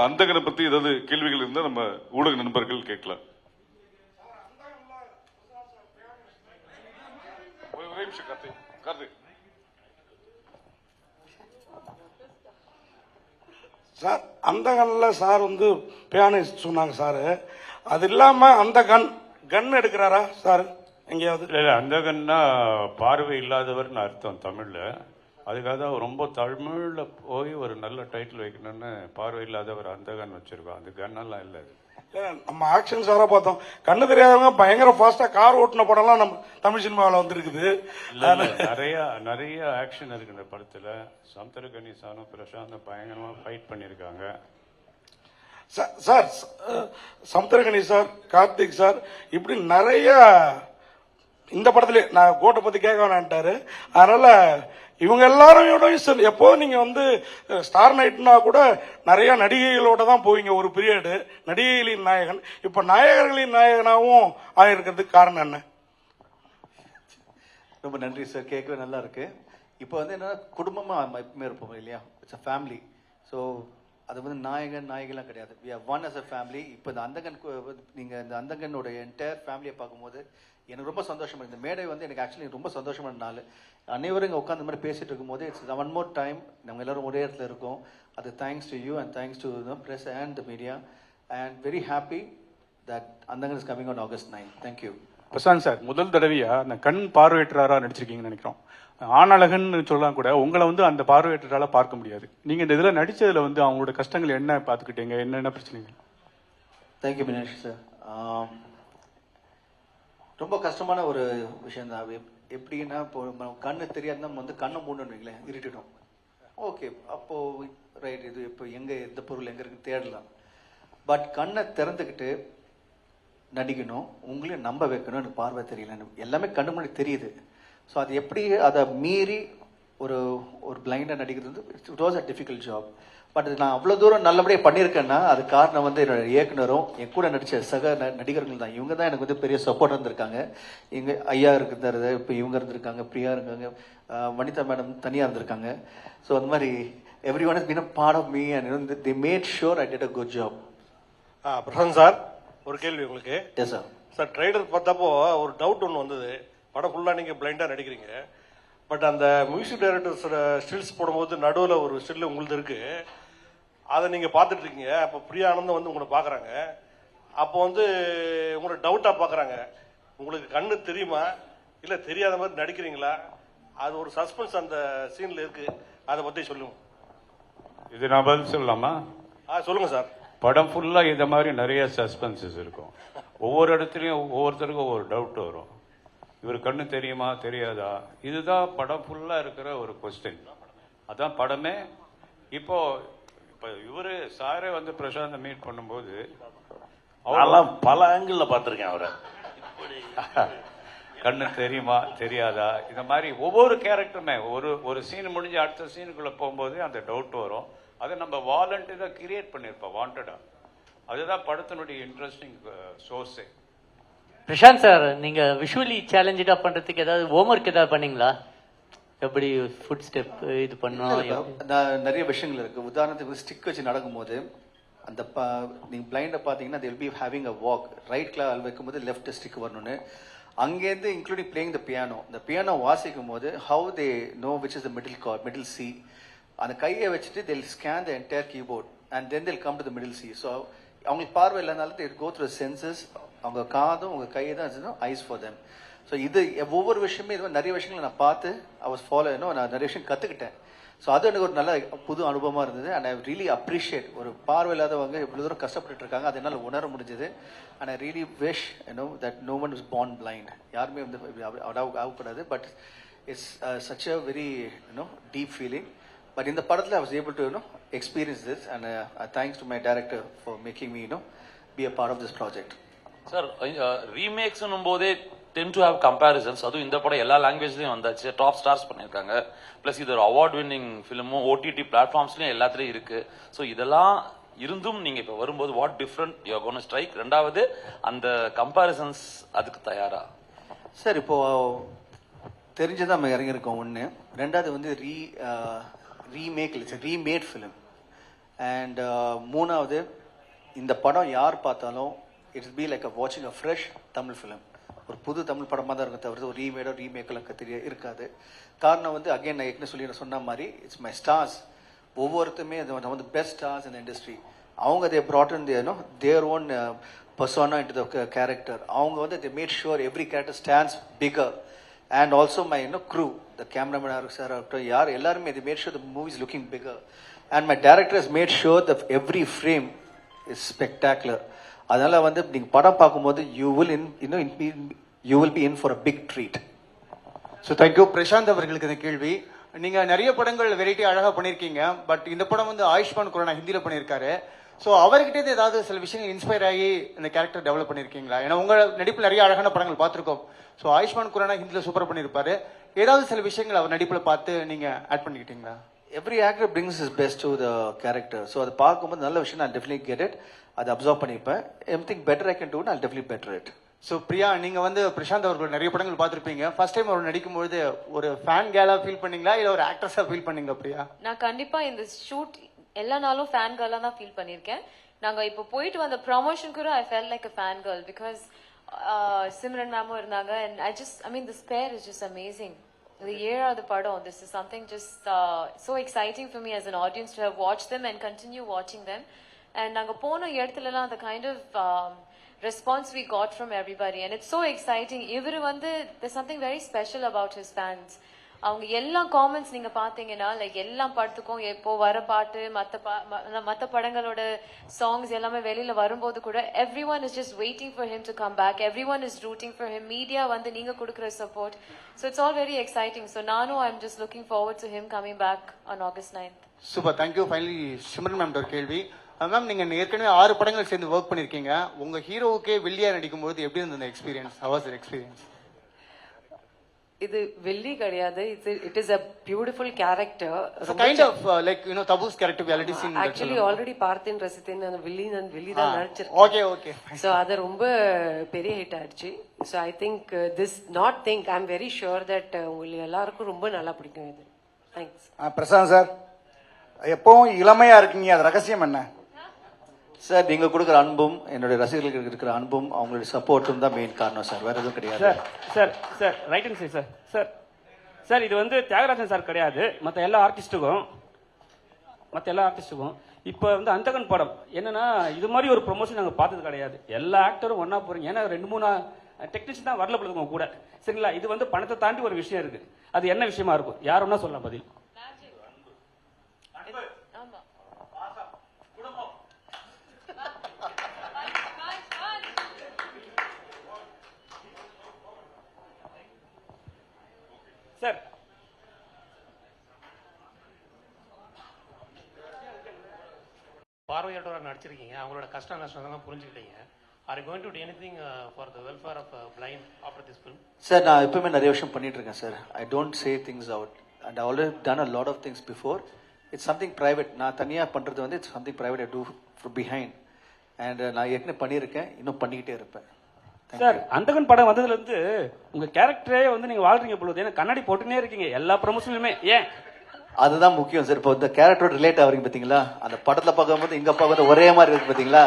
அந்தகனை பத்தி ஏதாவது கேள்விகள் இருந்தா நம்ம ஊடக நண்பர்கள் கேட்கலாம். சார் அந்தகன்ல சார் வந்து பியானிஸ்ட் சொன்னாங்க சார். அது இல்லாம அந்த கன் எடுக்கிறாரா சார் எங்கேயாவது? இல்லை, அந்தகன்னா பார்வை இல்லாதவர்னு அர்த்தம் தமிழ்ல. அதுக்காக தான் ரொம்ப தமிழ்ல போய் ஒரு நல்ல டைட்டில் வைக்கணும்னு பார்வை இல்லாதவர் அந்தகன் வச்சிருக்கோம். அந்த கன்னெல்லாம் இல்லை. நம்ம ஆக்ஷன் சாரா பார்த்தோம், கண்ணு தெரியாதவங்க பயங்கர ஃபாஸ்டா கார் ஓட்டின படம்லாம் நம்ம தமிழ் சினிமாவில் வந்துருக்குது. நிறைய ஆக்ஷன் இருக்கு இந்த படத்துல. சமுத்திரகனி சாரும் பிரசாந்த் பயங்கரமா ஃபைட் பண்ணிருக்காங்க. Sir Samuthirakani sir, Karthik sir, இப்படி நிறைய இந்த படத்துல நான் கோட்டை பத்தி கேட்க வேணான்ட்டாரு. அதனால இவங்க எல்லாரும் எப்போ நீங்க வந்து ஸ்டார் நைட்னா கூட நிறைய நடிகைகளோட தான் போவீங்க ஒரு பீரியடு, நடிகைகளின் நாயகன். இப்ப நாயகர்களின் நாயகனாகவும் ஆயிருக்கிறதுக்கு காரணம் என்ன? ரொம்ப நன்றி சார், கேட்கவே நல்லா இருக்கு. இப்போ வந்து என்ன, குடும்பமா எப்பவுமே இருப்போம் இல்லையா, இட்ஸ் அ ஃபேமிலி. ஸோ அது வந்து நாயகன் நாயகெல்லாம் கிடையாது, we are one as a family. இப்போ இந்த அந்தகன், நீங்க இந்த அந்தகனோட என்டையர் ஃபேமிலியை பார்க்கும்போது எனக்கு ரொம்ப சந்தோஷமா இருக்கு. இந்த மேடை வந்து எனக்கு ஆக்சுவலி ரொம்ப சந்தோஷமான நாள். அனைவரும் இங்கே உட்காந்து மாதிரி பேசிட்டு இருக்கும்போது இட்ஸ் ஒன் மோர் டைம் நம்ம எல்லாரும் ஒரே இடத்துல இருக்கோம். அது thanks to you and thanks to press and the media and very happy that Andhagan is coming on August 9. Thank you. Prashanth sir, முதல் தடவையா அந்த கண் பார்வையற்றராக நடிச்சிருக்கீங்கன்னு நினைக்கிறோம். ஆணழகன் சொல்லலாம் கூட, உங்களை வந்து அந்த பார்வையற்றால பார்க்க முடியாது. நீங்க இந்த இதுல நடிச்சதுல வந்து அவங்களோட கஷ்டங்கள் என்ன பார்த்துக்கிட்டீங்க, என்னென்ன பிரச்சனைங்க? Thank you Minesh sir. ரொம்ப கஷ்டமான ஒரு விஷயம் தான். எப்படின்னா, இப்போ கண்ணு தெரியாதுன்னா நம்ம வந்து கண்ணை மூடணும் வைங்களேன், இருட்டிடும். ஓகே, அப்போ ரைட், இது இப்போ எங்க எந்த பொருள் எங்க இருக்குன்னு தேடலாம். பட் கண்ணை திறந்துக்கிட்டு நடிக்கணும், உங்களையும் நம்ப வைக்கணும். எனக்கு பார்வை தெரியல, எல்லாமே கண்ணு முன்னாடி தெரியுது. ஸோ அது எப்படி அதை மீறி ஒரு ஒரு பிளைண்டாக நடிக்கிறது வந்து it was a difficult job. But நான் அவ்வளோ தூரம் நல்லபடியாக பண்ணியிருக்கேன்னா அது காரணம் வந்து என்னோட இயக்குனரும் என் கூட நடித்த சக நடிகர்கள் தான். இவங்க தான் எனக்கு வந்து பெரிய சப்போர்ட் இருந்திருக்காங்க. இங்கே ஐயா இருக்கிறது, இப்போ இவங்க இருந்திருக்காங்க, பிரியா இருக்காங்க, வனிதா மேடம் தனியாக இருந்திருக்காங்க. ஸோ அந்த மாதிரி every one is been a part of me and they made sure I did a good job. Prashanth sir, ஒரு கேள்வி உங்களுக்கு. Yes sir. சார், ட்ரைலர் பார்த்தப்போ ஒரு டவுட் ஒன்று வந்தது. படம் ஃபுல்லாக நீங்கள் பிளைண்டாக நடிக்கிறீங்க, பட் அந்த மியூசிக் டைரக்டர்ஸோட ஸ்டில்ஸ் போடும்போது நடுவில் ஒரு ஸ்டில் உங்களுக்கு இருக்கு, அதை நீங்கள் பார்த்துட்டு இருக்கீங்க. அப்போ பிரியா ஆனந்தம் வந்து உங்களை பார்க்குறாங்க. அப்போ வந்து உங்களை டவுட்டாக பார்க்குறாங்க, உங்களுக்கு கண்ணு தெரியுமா இல்லை தெரியாத மாதிரி நடிக்கிறீங்களா? அது ஒரு சஸ்பென்ஸ் அந்த சீனில் இருக்கு, அதை பற்றி சொல்லுங்க. இது நான் பதில் சொல்லலாமா? சொல்லுங்க சார். படம் ஃபுல்லா இத மாதிரி நிறைய சஸ்பென்சஸ் இருக்கும். ஒவ்வொரு இடத்துலயும் ஒவ்வொருத்தருக்கும் ஒவ்வொரு டவுட் வரும். இவர் கண்ணு தெரியுமா தெரியாதா, இதுதான் படம் ஃபுல்லா இருக்கிற ஒரு கொஸ்டின். அதான் படமே. இப்போ இவரு சாரே வந்து பிரசாந்த் மீட் பண்ணும்போது அவெல்லாம் பல ஆங்கிள் பார்த்திருக்கேன் அவரை. கண்ணு தெரியுமா தெரியாதா, இந்த மாதிரி ஒவ்வொரு கேரக்டருமே ஒரு சீன் முடிஞ்சு அடுத்த சீனுக்குள்ள போகும்போது அந்த டவுட் வரும். அதை நம்ம வாலண்டியரா கிரியேட் பண்ணிருப்போம், வாண்டடா. அதுதான் படத்தினுடைய இன்ட்ரெஸ்டிங் சோர்ஸே. பிரசாந்த் சார், நீங்க விஷுவலி சேலஞ்சா பண்றதுக்கு ஏதாவது ஹோம்ஒர்க் ஏதாவது பண்ணீங்களா? எப்படி ஃபுட் ஸ்டெப் இது பண்ணணும்? நிறைய விஷயங்கள் இருக்கு. உதாரணத்துக்கு ஸ்டிக் வச்சு நடக்கும்போது அந்த நீங்க பிளைண்ட பாத்தீங்கன்னா they will be having a walk. Right கால் வைக்கும்போது லெஃப்ட் ஸ்டிக் வரணும்னு, அங்கேருந்து இன்க்ளூடிங் பிளேயிங் த பியானோ, இந்த பியானோ வாசிக்கும் போது how they know which is the middle chord, middle C. அந்த கையை வச்சுட்டு they'll scan the entire keyboard and then they'll come to the middle C. So அவங்களுக்கு பார்வை இல்லைனாலும் they go through the senses. அவங்க காதும் உங்க கையை தான் ஐஸ் ஃபார் தெம். ஸோ இது ஒவ்வொரு விஷயமே இது நிறைய விஷயங்களை நான் பார்த்து I was follow, நான் நிறைய விஷயம் கற்றுக்கிட்டேன். ஸோ அது எனக்கு ஒரு நல்ல புது அனுபவமாக இருந்தது. அண்ட் ஐ ரியலி அப்ரிஷியேட், ஒரு பார்வை இல்லாதவங்க இவ்வளோ தூரம் கஷ்டப்பட்டு இருக்காங்க, அது என்னால் உணர முடிஞ்சது. And I really wish that no one is born blind. யாருமே வந்து ஆகக்கூடாது. But it's such a very deep feeling. பட் இந்த படத்தில் I was able to experience this and thanks to my director for making me be a part of this project. Sir, remakes போதே ten to have comparisons. அதுவும் இந்த படம் எல்லா லாங்குவேஜ்லயும் வந்தாச்சு, top stars பண்ணியிருக்காங்க. பிளஸ் இது ஒரு அவார்ட் வின்னிங் ஃபிலிமும் OTT பிளாட்ஃபார்ம்ஸ்லயும் எல்லாத்துலயும் இருக்கு. ஸோ இதெல்லாம் இருந்தும் நீங்க இப்ப வரும்போது what different you are gonna strike? ரெண்டாவது அந்த கம்பேரிசன்ஸ் அதுக்கு தயாரா? சார், இப்போ தெரிஞ்சுதான் நம்ம இறங்கியிருக்கோம் ஒன்று. ரெண்டாவது வந்து ரீமேட் ஃபிலிம். அண்ட் மூணாவது, இந்த படம் யார் பார்த்தாலும் இட்ஸ் பி லைக் வாட்சிங் அ ஃப்ரெஷ் தமிழ் ஃபிலிம். ஒரு புது தமிழ் படமாக தான் இருக்க தவிர ஒரு ரீமேக்கெல்லாம் இருக்காது. காரணம் வந்து அகைன் நான் ஏற்கனவே சொன்ன மாதிரி இட்ஸ் மை ஸ்டார்ஸ். ஒவ்வொருத்தருமே வந்து பெஸ்ட் ஸ்டார்ஸ் இன் இண்டஸ்ட்ரி. அவங்க தே brought in their own persona into the character. அவங்க வந்து they made sure every character stands bigger. And also my crew, the cameraman sir, யார் எல்லாருமே they made sure the movie is looking bigger. And my director has made sure that every frame is spectacular. அதனால வந்து நீங்க படம் பார்க்கும்போது you will be in for a big treat. So thank you. Prashanth அவர்களுக்கு இந்த கேள்வி. நீங்க நிறைய படங்கள் வெரைட்டி அழகா பண்ணிருக்கீங்க. பட் இந்த படம் வந்து ஆயுஷ்மான் குரானா ஹிந்தியில பண்ணியிருக்காரு. ஸோ அவர்கிட்ட ஏதாவது சில விஷயங்கள் இன்ஸ்பயர் ஆகி இந்த கேரக்டர் டெவலப் பண்ணிருக்கீங்களா? ஏன்னா உங்க நடிப்பில் நிறைய அழகான படங்கள் பார்த்திருக்கோம். ஸோ ஆயுஷ்மான் குரானா ஹிந்தியில சூப்பர் பண்ணியிருப்பாரு. ஏதாவது சில விஷயங்கள் அவர் நடிப்புல பார்த்து நீங்க add பண்ணிக்கிட்டீங்களா? Every actor brings his best to the character. So அதை பார்க்கும்போது நல்ல விஷயம் நான் definitely get it. அதை அப்சர்வ் பண்ணிப்பேன். Anything better I can do, I'll definitely better it. So Priya, நீங்க வந்து பிரசாந்த் அவர்கள் நிறைய படங்கள் பார்த்திருப்பீங்க. ஃபர்ஸ்ட் டைம் அவர் நடிக்கும்போது ஒரு ஃபேன் கேலா ஃபீல் பண்ணீங்களா இல்ல ஒரு ஆக்ட்ரஸா ஃபீல் பண்ணீங்களா பிரியா? நான் கண்டிப்பா இந்த ஷூட் எல்லா நாளும் ஃபேன் கேர்லா தான் ஃபீல் பண்ணிருக்கேன். நாங்க இப்போ போயிட்டு வந்த ப்ரமோஷன் கூட I felt like a fan girl because Simran மேமும் இருந்தாங்க. And I mean this pair is just amazing. The ஏழாவது படம், this is something just so exciting for me as an audience to have watched them and continue watching them. And நாங்க போன இடத்துலலாம் the kind of response we got from everybody and it's so exciting. இவரு வந்து there's something very special about his fans. அவங்க எல்லா comments நீங்க பாத்தீங்கன்னா like எல்லா படத்துக்கும் எப்போ வர பாட்டு மத்த படங்களோட சாங்ஸ் எல்லாமே வெளியில வரும்போது கூட everyone is just waiting for him to come back. Everyone is rooting for him. Media வந்து நீங்க கொடுக்குற support. So it's all very exciting. So நானும் I'm just looking forward to him coming back on August 9th. Super, thank you. Finally Simran ma'am ஒரு கேள்வி. Ma'am, நீங்க ஏற்கனவே 6 படங்கள் சேர்ந்து ஒர்க் பண்ணிருக்கீங்க. உங்க ஹீரோவுக்கே வில்லியா நடிக்கும்போது எப்படி இருந்தது அந்த experience? How was your experience? இது வெள்ளி கிடையாது. It is a beautiful character. So kind of like Tabu's character we already seen. Actually already பார்த்தேன் ரசித்தேன். அந்த வில்லி தான் நடிச்சிருக்கேன். Okay. So அது ரொம்ப பெரிய ஹிட் ஆயிடுச்சு. So I think I'm very sure that உங்களுக்கு எல்லாருக்கும் ரொம்ப நல்லா பிடிக்கும் இது. Thanks. பிரசாந்த் சார், எப்பவும் இளமையா இருக்கீங்க, அது ரகசியம் என்ன? சார், நீங்க கொடுக்குற அன்பும் என்னுடைய ரசிகர்களுக்கு இருக்கிற அன்பும் அவங்களுடைய சப்போர்ட்டும் தான் மெயின் காரணம் சார், வேற எதுவும் கிடையாது. சார் ரைட் அண்ட் சரி சார் இது வந்து தியாகராஜன் சார் கிடையாது, மற்ற எல்லா ஆர்டிஸ்டுக்கும் இப்போ வந்து அந்தகன் படம் என்னன்னா இது மாதிரி ஒரு ப்ரொமோஷன் நாங்கள் பார்த்தது கிடையாது. எல்லா ஆக்டரும் ஒன்னா போறீங்க. ஏன்னா 2-3 டெக்னீஷியன் தான் வரல போடுங்க கூட. சரிங்களா? இது வந்து பணத்தை தாண்டி ஒரு விஷயம் இருக்கு. அது என்ன விஷயமா இருக்கும்? யார் ஒன்னா சொல்லலாம் பதில்? சார், பார்வையற்றவராக நடிச்சிருக்கீங்க. அவங்களோட கஷ்ட நஷ்டம் புரிஞ்சுக்கிட்டீங்க. Are you going to do anything for the welfare of blind after this film? Sir, நான் எப்பவுமே நிறைய விஷயம் பண்ணிட்டு இருக்கேன் sir. I don't say things out and I already done a lot of things before. It's something private. நான் தனியா பண்றது வந்து it's something private I do from behind. And நான் ஏற்கனவே பண்ணியிருக்கேன், இன்னும் பண்ணிக்கிட்டே இருப்பேன். சார், அந்தகன் படம் வந்ததுல இருந்து உங்க கேரக்டரே வந்து நீங்க வாழ்றீங்க பொழுது. ஏன்னா கண்ணாடி போட்டுனே இருக்கீங்க எல்லா ப்ரமோஷன்லயுமே. ஏன்? அதுதான் முக்கியம் சார். இப்போ இந்த கேரக்டரோட ரிலேட் ஆகிறீங்க பாத்தீங்களா? அந்த படத்துல பார்க்கும்போது இங்க பார்க்கும்போது ஒரே மாதிரி இருக்கு பாத்தீங்களா?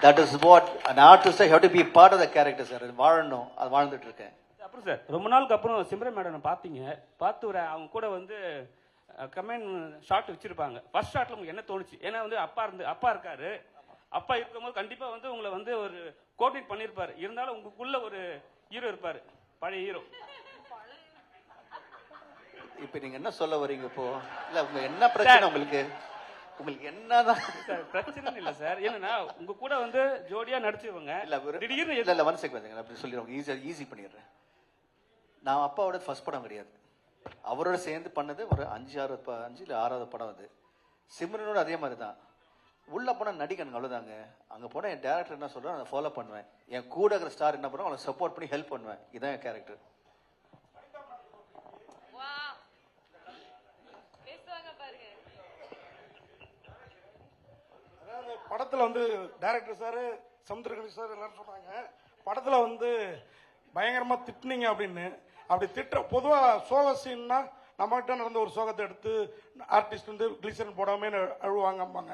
That is what an artist have to be part of the character sir. வாழணும், அது வாழ்ந்துட்டு இருக்கேன். அப்புறம் சார், ரொம்ப நாளுக்கு அப்புறம் சிம்ரன் மேடம் பாத்தீங்க. பார்த்து அவங்க கூட வந்து கமெண்ட் ஷாட் வச்சிருப்பாங்க. ஃபர்ஸ்ட் ஷாட்ல உங்களுக்கு என்ன தோணுச்சு? ஏன்னா வந்து அப்பா இருக்காரு. அப்பா இருக்கும்போது கண்டிப்பா வந்து உங்களை வந்து ஒரு கோஆர்டினேட் பண்ணிருப்பாரு. இருந்தாலும் உங்களுக்குள்ள ஒரு ஹீரோ இருப்பாரு, பழைய ஹீரோ. இப்ப நீங்க என்ன சொல்ல வரீங்க இப்போ? இல்ல உங்க என்ன பிரச்சனை? உங்களுக்கு என்னதான் பிரச்சனை இல்ல சார். என்னன்னா உங்க கூட வந்து ஜோடியா நடிச்சவங்க திடீர்னு இல்ல ஒன் செகண்ட் அப்படி சொல்லிடுவாங்க. ஈஸி பண்ணிடுறேன். நான் அப்பாவோட ஃபர்ஸ்ட் படம் கிடையாது. அவரோட சேர்ந்து பண்ணது ஒரு 5 இல்ல 6வது படம். அது சிம்ரனோட அதே மாதிரி தான். உள்ள போனா நடிக்கணும், அவ்வளவுதாங்க. அங்க போனா என் டேரக்டர் என்ன சொல்றோம் அதை ஃபாலோ பண்ணுவேன். என் கூட இருக்கிற ஸ்டார் என்ன பண்ணுவோம் அவங்களை சப்போர்ட் பண்ணி ஹெல்ப் பண்ணுவேன். இதுதான் என் கேரக்டர். படத்துல வந்து டைரக்டர் சார், சமுத்திரகணி சார் எல்லாரும் சொன்னாங்க படத்துல வந்து பயங்கரமா திட்டுனீங்க அப்படின்னு. அப்படி திட்டுற பொதுவா சோக சீன்னா நம்ம கிட்ட நடந்த ஒரு சோகத்தை எடுத்து ஆர்டிஸ்ட் வந்து கிளிசரன் போடாம அழுவாங்கம்பாங்க.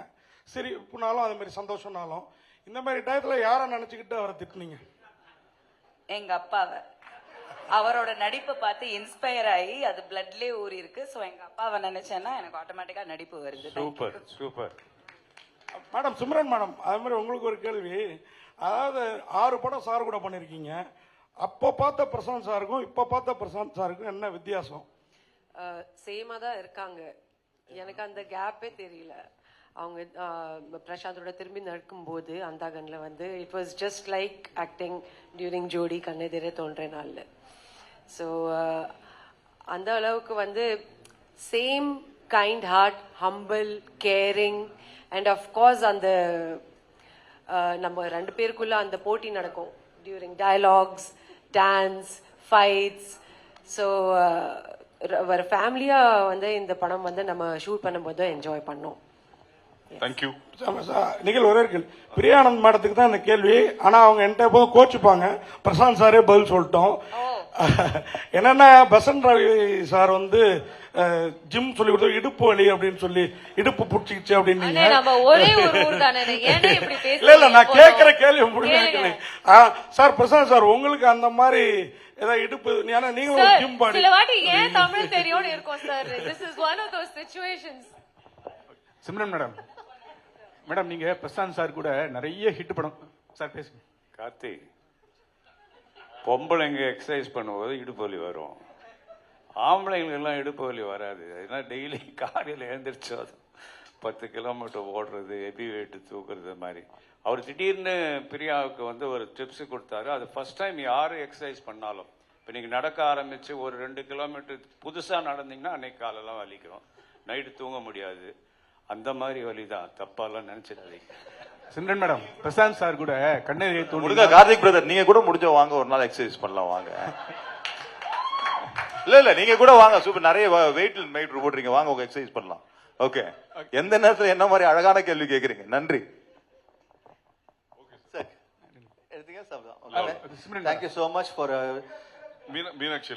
சிரிப்புனாலும் அது மாதிரி சந்தோஷம்னாலும் இந்த மாதிரி டயத்துல யாரை நினைச்சுக்கிட்டு அவரை திட்டுனீங்க? எங்க அப்பாவை. அவரோட நடிப்பை பார்த்து இன்ஸ்பயர் ஆகி அது பிளட்லயே ஊறி இருக்கு. ஸோ எங்க அப்பாவை நினைச்சேன்னா எனக்கு ஆட்டோமேட்டிக்கா நடிப்பு வருது. Super super. Madam Simran madam, அது மாதிரி உங்களுக்கு ஒரு கேள்வி. அதாவது 6 படம் சார் கூட பண்ணிருக்கீங்க. அப்போ பார்த்த பிரசாந்த் சாருக்கும் இப்போ பார்த்த பிரசாந்த் சாருக்கும் என்ன வித்தியாசம்? சேமா தான் இருக்காங்க. எனக்கு அந்த கேப்பே தெரியல. அவங்க பிரசாந்தோட திரும்பி நடக்கும்போது அந்தாகன்ல வந்து it was just like acting during Jodi கண்ணெதிரே தோன்ற நாள்ல. ஸோ அந்த அளவுக்கு வந்து same kind heart, humble, caring and of course அந்த நம்ம 2 பேருக்குள்ள அந்த போட்டி நடக்கும் during dialogues, dance, fights. So ஒரு ஃபேமிலியா வந்து இந்த படம் வந்து நம்ம ஷூட் பண்ணும்போது என்ஜாய் பண்ணோம். தேங்க்யூ. நிகழ் ஒரே கேள்வி. பிரியானந்த் மேடத்துக்கு தான் இந்த கேள்வி. ஆனா அவங்க என்கிட்ட எப்போதும் கோச்சுப்பாங்க. பிரசாந்த் சாரே பதில் சொல்லிட்டோம். என்னன்னா பசன் ரவி சார் வந்து ஜிம் சொல்லி கொடுத்த இடுப்பு வலி அப்படின்னு சொல்லி இடுப்பு புடிச்சிச்சு அப்படின்னு. இல்ல நான் கேட்கிற கேள்வி முடிஞ்சு சார் பிரசாந்த் சார் உங்களுக்கு அந்த மாதிரி ஏதாவது இடுப்பு நீங்களும் ஜிம் பாடி சில வாட்டி ஏன் தமிழ் தெரியும்னு இருக்கும் sir. This is one of those situations. Simran madam, madam நீங்க பிரசாந்த் சார் கூட நிறைய ஹிட் படம் சார் பேசுங்க. கார்த்தி, பொம்பளைங்க எக்ஸசைஸ் பண்ணும்போது இடுப்பு வலி வரும், ஆம்பளைங்களுக்கெல்லாம் இடுப்பு வலி வராது. அதனால டெய்லி காலையில் எழுந்திரிச்சு 10 கிலோமீட்டர் ஓடுறது, ஹெவி வெயிட் தூக்குறது மாதிரி. அவர் திடீர்னு பிரியாவுக்கு வந்து ஒரு டிப்ஸ் கொடுத்தாரு. அது ஃபர்ஸ்ட் டைம் யார் எக்ஸசைஸ் பண்ணாலும், இப்போ நீங்கள் நடக்க ஆரம்பித்து ஒரு 2 கிலோமீட்டர் புதுசாக நடந்தீங்கன்னா அன்னைக்கு காலெல்லாம் வலிக்கும், நைட்டு தூங்க முடியாது. அந்த மாதிரி வலி தான், தப்பாலாம் நினைச்சிடாதீங்க. சிம்ரன் மேடம், பிரசாந்த் சார் கூட கண்ணெதிரே தோணுங்க. கார்த்திக் பிரதர், நீங்க கூட முடிஞ்ச வாங்க, ஒரு நாள் எக்ஸசைஸ் பண்ணலாம் வாங்க. இல்ல நீங்க கூட வாங்க, சூப்பர். நிறைய வெயிட் போடுறீங்க, வாங்க உங்க எக்ஸசைஸ் பண்ணலாம். ஓகே, எந்த நேரத்தில் என்ன மாதிரி அழகான கேள்வி கேட்குறீங்க. நன்றி. Thank you so much for Meenakshi.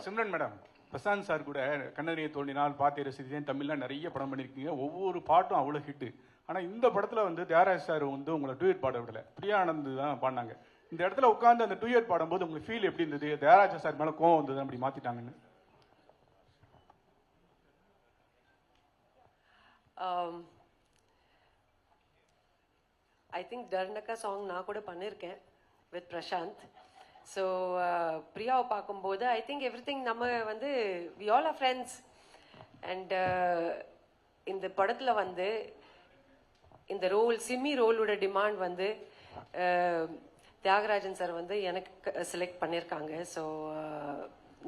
Simran madam, Prashanth sir கூட கண்ணெதிரே தோன்றினால், பாத்தே ரசித்தேன், தமிழ்ல நிறைய படம் பண்ணிருக்கீங்க. ஒவ்வொரு பாட்டும் அவ்வளவு ஹிட். ஆனா இந்த படத்துல வந்து தியாகராஜ் சார் வந்து உங்களை டூயட் பாட விடல, பிரியானந்த் தான் பாடினாங்க. இந்த இடத்துல உட்கார்ந்து அந்த டூயட் பாடும்போது உங்களுக்கு ஃபீல் எப்படி இருந்தது? தியாகராஜ் சார் மேல கோவம் வந்தது அப்படி மாத்திட்டாங்கன்னு? ஐ திங்க் டர்னக்கா சாங் நான் கூட பண்ணியிருக்கேன் வித் பிரசாந்த். ஸோ பிரியாவை பார்க்கும்போது ஐ திங்க் எவ்ரிதிங் நம்ம வந்து we all are friends. And இந்த படத்தில் வந்து இந்த ரோல், சிம்மி ரோலோட டிமாண்ட் வந்து தியாகராஜன் சார் வந்து எனக்கு செலக்ட் பண்ணியிருக்காங்க. ஸோ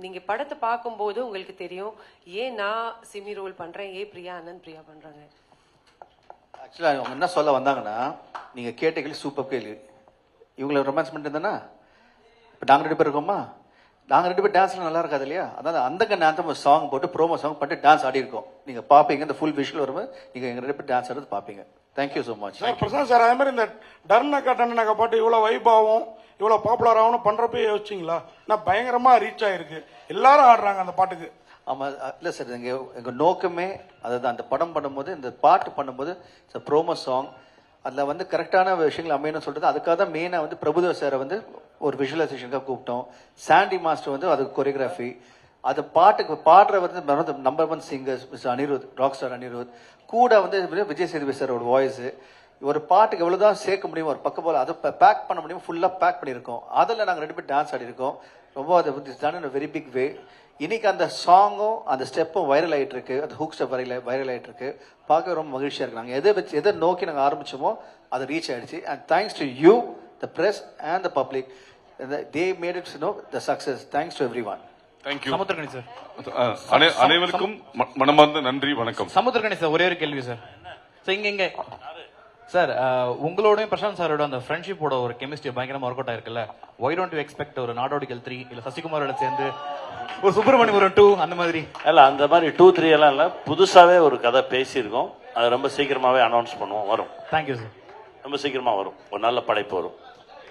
நீங்கள் படத்தை பார்க்கும்போது உங்களுக்கு தெரியும் ஏன் நான் சிம்மி ரோல் பண்ணுறேன், ஏன் பிரியா ஆனந்த் பிரியா பண்ணுறாங்க. ஆக்சுவலாக அவங்க என்ன சொல்ல வந்தாங்கன்னா, நீங்கள் கேட்ட கேள்வி சூப்பர் கேள்வி. இவங்களை ரொமான்ஸ் பண்ணிட்டு இருந்தா இப்போ நாங்கள் 2 பேர் இருக்கோமா, நாங்கள் 2 பேர் டான்ஸ்லாம் நல்லா இருக்காது இல்லையா? அதாவது அந்த நேரத்தை சாங் போட்டு ப்ரோமோ சாங் பண்ணிட்டு டான்ஸ் ஆடி இருக்கோம். நீங்கள் பார்ப்பீங்க, இந்த ஃபுல் விஷுவல் வரும்போது நீங்கள் எங்கள் 2 பேர் டான்ஸ் ஆடுறது பார்ப்பீங்க. Thank you so much sir. Prashanth sir, அதே மாதிரி இந்த டர்னக்கா டன்னக்கா பாட்டு இவ்வளோ வைபாவும் இவ்வளோ பாப்புலர் ஆகணும் பண்ணுறப்ப யோசிச்சிங்களா? நான் பயங்கரமாக ரீச் ஆகிருக்கு, எல்லாரும் ஆடுறாங்க அந்த பாட்டுக்கு. ஆமாம், இல்லை சார், எங்கள் நோக்கமே அதுதான். அந்த படம் பண்ணும்போது, இந்த பாட்டு பண்ணும்போது ப்ரோமோ சாங் அதில் வந்து கரெக்டான விஷயங்கள் அமையணும்னு சொல்லிட்டு அதுக்காக தான் மெயினாக வந்து பிரபுதேவ் சாரை வந்து ஒரு விஷுவலைசேஷனுக்காக கூப்பிட்டோம். சாண்டி மாஸ்டர் வந்து அதுக்கு கொரியோகிராஃபி. அது பாட்டுக்கு பாடுற வந்து number 1 singers mister Anirudh, rock star Anirudh. கூட வந்து விஜய் சேதுபதி சாரோட வாய்ஸு. ஒரு பாட்டுக்கு எவ்வளோதான் சேர்க்க முடியும், ஒரு பக்கம் போல் அதை பேக் பண்ண முடியும், ஃபுல்லாக பேக் பண்ணியிருக்கோம். அதில் நாங்கள் 2 பேர் டான்ஸ் ஆடிருக்கோம். ரொம்ப அது டன் வெரி பிக் வே. இன்னைக்கு அந்த சாங்கும் அந்த ஸ்டெப்பும் வைரல் ஆகிட்டு இருக்கு, அந்த ஹூக் ஸ்டெப் வைரல் ஆகிட்டு இருக்கு. பார்க்க ரொம்ப மகிழ்ச்சியாக இருக்கு. நாங்கள் எதை நோக்கி நாங்கள் ஆரம்பிச்சோமோ அது ரீச் ஆயிடுச்சு. And thanks to you, the press and the public, they made it no the success. Thanks to every one. Thank you. Samuthirakani sir, அனைவருக்கும் மனமார்ந்த நன்றி, வணக்கம். சமுத்திரகணி சார், ஒரே ஒரு கேள்வி சார். இங்க சார், உங்களோட பிரசாந்த் சாரோட அந்த ஃப்ரெண்ட்ஷிப்போட ஒரு கெமிஸ்ட்ரி பயங்கரமா ஒர்க் அவுட் ஆயிருக்குல்ல. ஒய் டோன்ட் யூ எக்ஸ்பெக்ட் ஒரு நாடோடிகள் 3 இல்ல சசிகுமாரோட சேர்ந்து ஒரு சுப்பிரமணியபுரம் 2 அந்த மாதிரி? இல்ல, அந்த மாதிரி 2, 3 எல்லாம் இல்ல, புதுசாவே ஒரு கதை பேசியிருக்கோம். அது ரொம்ப சீக்கிரமாவே அனௌன்ஸ் பண்ணுவோம், வரும். Thank you sir. ரொம்ப சீக்கிரமா வரும், ஒரு நல்ல படைப்பு வரும்.